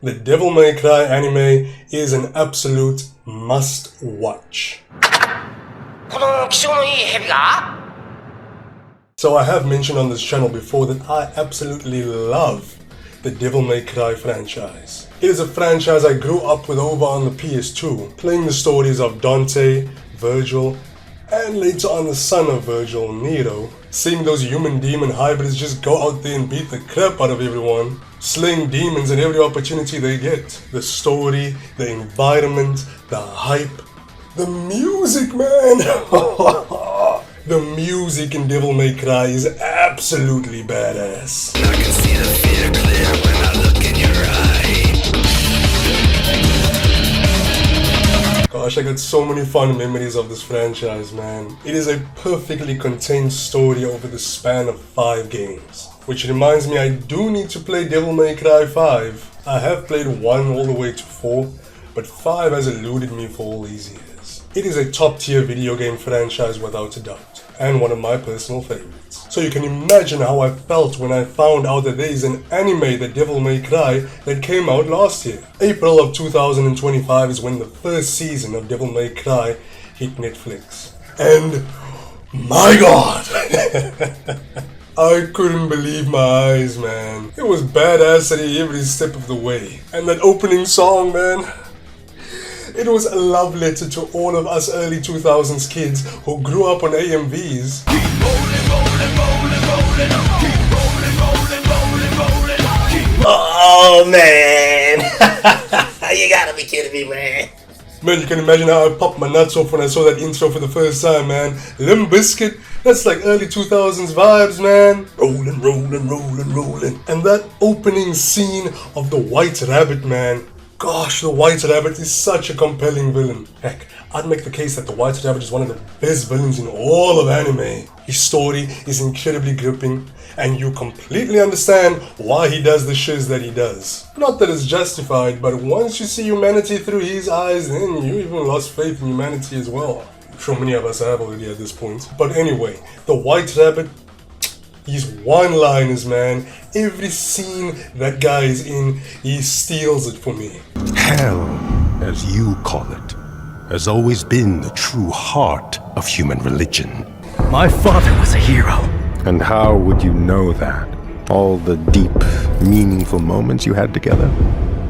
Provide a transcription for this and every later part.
The Devil May Cry anime is an absolute must-watch. So I have mentioned on this channel before that I absolutely love the Devil May Cry franchise. It is a franchise I grew up with over on the PS2, playing the stories of Dante, Virgil, and later on the son of Virgil, Nero, seeing those human-demon hybrids just go out there and beat the crap out of everyone, slaying demons in every opportunity they get. The story, the environment, the hype, the music, man! The music in Devil May Cry is absolutely badass. I can see the fear clear when I look in your eye. Gosh, I got so many fond memories of this franchise, man. It is a perfectly contained story over the span of 5 games. Which reminds me, I do need to play Devil May Cry 5. I have played 1 all the way to 4, but 5 has eluded me for all these years. It is a top tier video game franchise without a doubt, and one of my personal favorites. So you can imagine how I felt when I found out that there is an anime, The Devil May Cry, that came out last year. April of 2025 is when the first season of Devil May Cry hit Netflix. And my god! I couldn't believe my eyes, man. It was badassery every step of the way. And that opening song, man. It was a love letter to all of us early 2000s kids who grew up on AMVs. Keep rolling, rolling, rolling, rolling. Keep rolling, rolling, rolling, rolling. Oh man! You gotta be kidding me, man. Man, you can imagine how I popped my nuts off when I saw that intro for the first time, man. Limp Bizkit, that's like early 2000s vibes, man. Rolling, rolling, rolling, rolling. And that opening scene of the White Rabbit, man. Gosh, the White Rabbit is such a compelling villain. Heck, I'd make the case that the White Rabbit is one of the best villains in all of anime. His story is incredibly gripping, and you completely understand why he does the shiz that he does. Not that it's justified, but once you see humanity through his eyes, then you even lost faith in humanity as well. I'm sure many of us have already at this point. But anyway, the White Rabbit, his one-liners, man, every scene that guy is in, he steals it for me. Hell, as you call it, has always been the true heart of human religion. My father was a hero. And how would you know that? All the deep, meaningful moments you had together?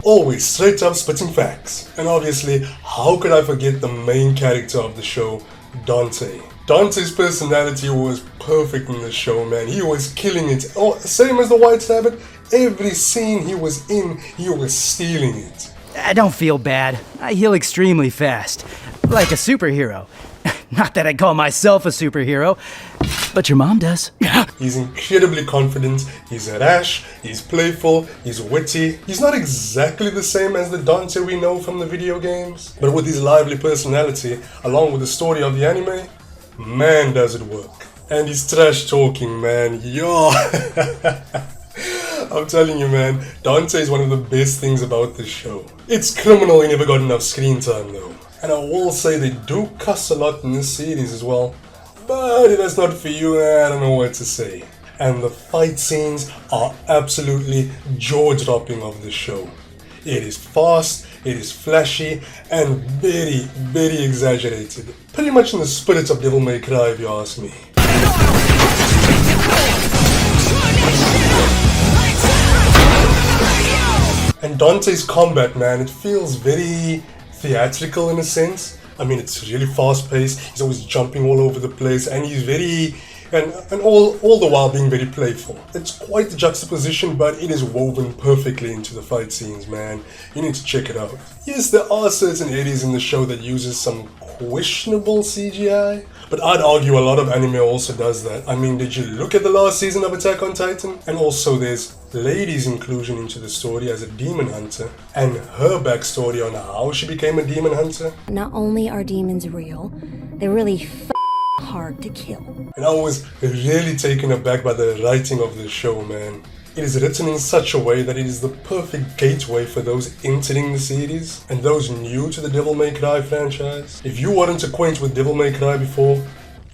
Always straight up spitting facts. And obviously, how could I forget the main character of the show, Dante? Dante's personality was perfect in the show, man. He was killing it. Oh, same as the White Rabbit. Every scene he was in, he was stealing it. I don't feel bad. I heal extremely fast. Like a superhero. Not that I call myself a superhero, but your mom does. He's incredibly confident, he's rash, he's playful, he's witty. He's not exactly the same as the Dante we know from the video games, but with his lively personality, along with the story of the anime, man does it work. And he's trash talking, man. Yo! I'm telling you, man, Dante is one of the best things about this show. It's criminal he never got enough screen time though. And I will say they do cuss a lot in this series as well. But if that's not for you, I don't know what to say. And the fight scenes are absolutely jaw-dropping of this show. It is fast, it is flashy, and very, very exaggerated. Pretty much in the spirit of Devil May Cry, if you ask me. And Dante's combat, man, it feels very theatrical in a sense. I mean, it's really fast-paced, he's always jumping all over the place, and he's very... And all the while being very playful. It's quite the juxtaposition, but it is woven perfectly into the fight scenes, man. You need to check it out. Yes, there are certain areas in the show that uses some questionable CGI, but I'd argue a lot of anime also does that. I mean, did you look at the last season of Attack on Titan? And also there's Lady's inclusion into the story as a demon hunter, and her backstory on how she became a demon hunter. Not only are demons real, they're really hard to kill. And I was really taken aback by the writing of this show, man. It is written in such a way that it is the perfect gateway for those entering the series and those new to the Devil May Cry franchise. If you weren't acquainted with Devil May Cry before,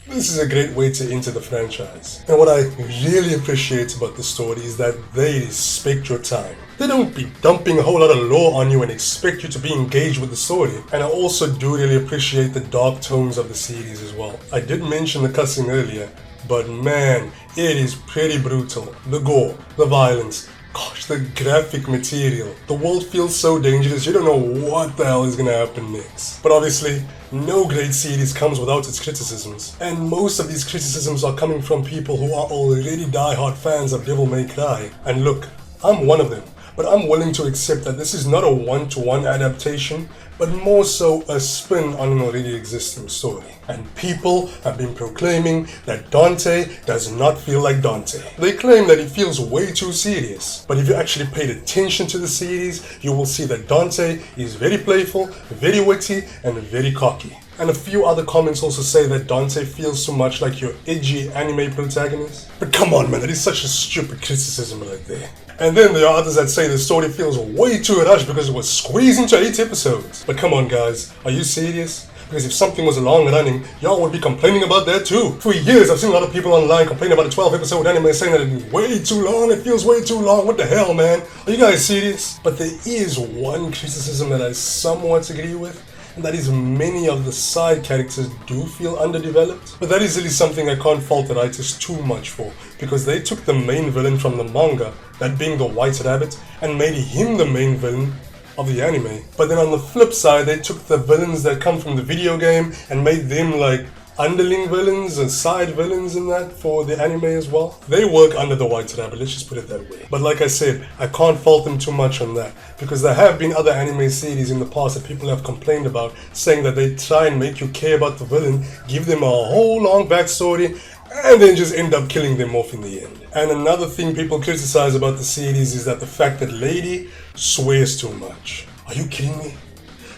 This is a great way to enter the franchise. And what I really appreciate about the story is that they respect your time. They don't be dumping a whole lot of lore on you and expect you to be engaged with the story. And I also do really appreciate the dark tones of the series as well. I did mention the cussing earlier, but man, it is pretty brutal. The gore, the violence, gosh, the graphic material. The world feels so dangerous, you don't know what the hell is gonna happen next. But obviously, no great series comes without its criticisms. And most of these criticisms are coming from people who are already die-hard fans of Devil May Cry. And look, I'm one of them. But I'm willing to accept that this is not a one-to-one adaptation, but more so a spin on an already existing story. And people have been proclaiming that Dante does not feel like Dante. They claim that he feels way too serious. But if you actually paid attention to the series, you will see that Dante is very playful, very witty, and very cocky. And a few other comments also say that Dante feels too much like your edgy anime protagonist. But come on man, that is such a stupid criticism right there. And then there are others that say the story feels way too rushed because it was squeezed into 8 episodes. But come on guys, are you serious? Because if something was long running, y'all would be complaining about that too. For years, I've seen a lot of people online complain about a 12-episode anime saying that it's way too long, it feels way too long, what the hell, man? Are you guys serious? But there is one criticism that I somewhat agree with, and that is many of the side characters do feel underdeveloped. But that is really something I can't fault the writers too much for, because they took the main villain from the manga, that being the White Rabbit, and made him the main villain of the anime. But then on the flip side, they took the villains that come from the video game and made them like underling villains and side villains in that for the anime as well. They work under the White Rabbit, let's just put it that way. But like I said, I can't fault them too much on that, because there have been other anime series in the past that people have complained about, saying that they try and make you care about the villain, give them a whole long backstory, and then just end up killing them off in the end. And another thing people criticize about the series is that the fact that Lady swears too much. Are you kidding me?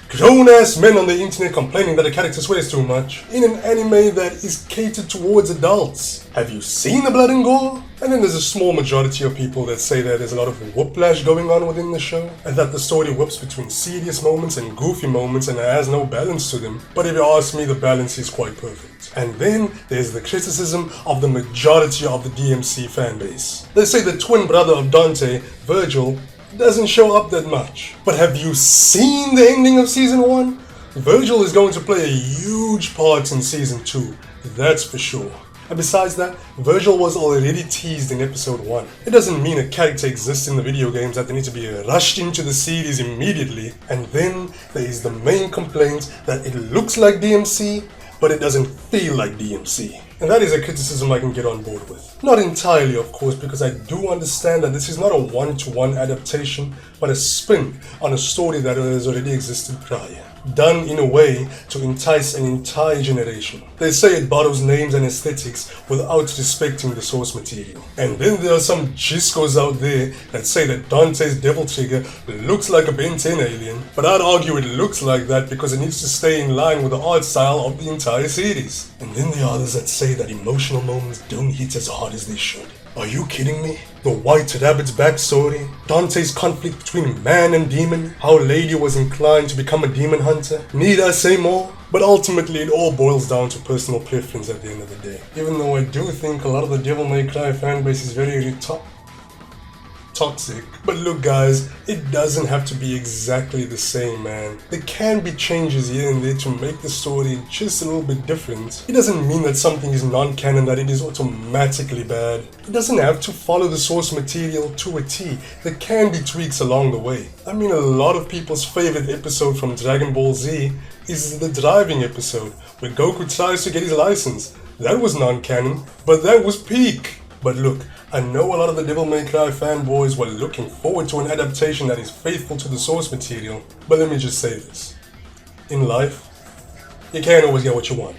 Grown-ass men on the internet complaining that a character swears too much in an anime that is catered towards adults. Have you seen the blood and gore? And then there's a small majority of people that say that there's a lot of whiplash going on within the show, and that the story whips between serious moments and goofy moments and it has no balance to them. But if you ask me, the balance is quite perfect. And then there's the criticism of the majority of the DMC fanbase. They say the twin brother of Dante, Virgil, doesn't show up that much. But have you seen the ending of season 1? Virgil is going to play a huge part in season 2, that's for sure. And besides that, Virgil was already teased in episode 1. It doesn't mean a character exists in the video games that they need to be rushed into the series immediately. And then there is the main complaint that it looks like DMC, but it doesn't feel like DMC. And that is a criticism I can get on board with. Not entirely, of course, because I do understand that this is not a one-to-one adaptation, but a spin on a story that has already existed prior, done in a way to entice an entire generation. They say it borrows names and aesthetics without respecting the source material. And then there are some Giscos out there that say that Dante's Devil Trigger looks like a Ben 10 alien, but I'd argue it looks like that because it needs to stay in line with the art style of the entire series. And then there are others that say that emotional moments don't hit as hard as they should. Are you kidding me? The White Rabbit's backstory, Dante's conflict between man and demon, how Lady was inclined to become a demon hunter. Need I say more? But ultimately it all boils down to personal preference at the end of the day. Even though I do think a lot of the Devil May Cry fanbase is very toxic. But look guys, it doesn't have to be exactly the same, man. There can be changes here and there to make the story just a little bit different. It doesn't mean that something is non-canon, that it is automatically bad. It doesn't have to follow the source material to a T. There can be tweaks along the way. I mean, a lot of people's favorite episode from Dragon Ball Z is the driving episode, where Goku tries to get his license. That was non-canon, but that was peak. But look, I know a lot of the Devil May Cry fanboys were looking forward to an adaptation that is faithful to the source material, but let me just say this. In life, you can't always get what you want.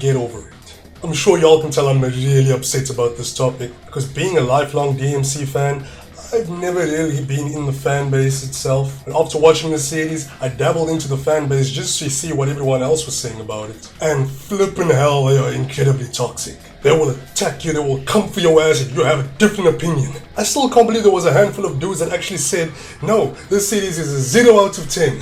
Get over it. I'm sure y'all can tell I'm really upset about this topic, because being a lifelong DMC fan, I've never really been in the fan base itself. But after watching the series, I dabbled into the fan base just to see what everyone else was saying about it. And flippin' hell, they are incredibly toxic. They will attack you, they will come for your ass if you have a different opinion. I still can't believe there was a handful of dudes that actually said, no, this series is a 0 out of 10.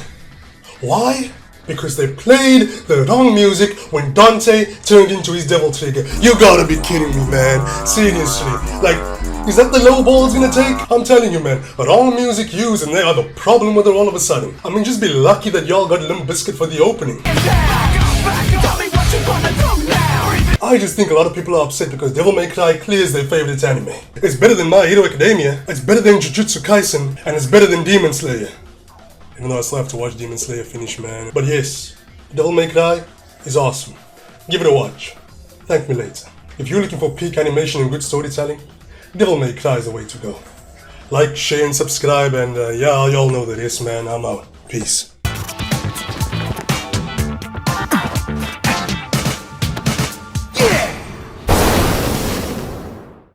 Why? Because they played the wrong music when Dante turned into his devil trigger. You gotta be kidding me, man. Seriously. Like, is that the low ball it's gonna take? I'm telling you, man. Wrong music used and they have a problem with it all of a sudden. I mean, just be lucky that y'all got Limp Bizkit for the opening. I just think a lot of people are upset because Devil May Cry clears their favorite anime. It's better than My Hero Academia, it's better than Jujutsu Kaisen, and it's better than Demon Slayer. Even though I still have to watch Demon Slayer finish, man. But yes, Devil May Cry is awesome. Give it a watch. Thank me later. If you're looking for peak animation and good storytelling, Devil May Cry is the way to go. Like, share, and subscribe, and yeah, y'all know the rest, man. I'm out. Peace.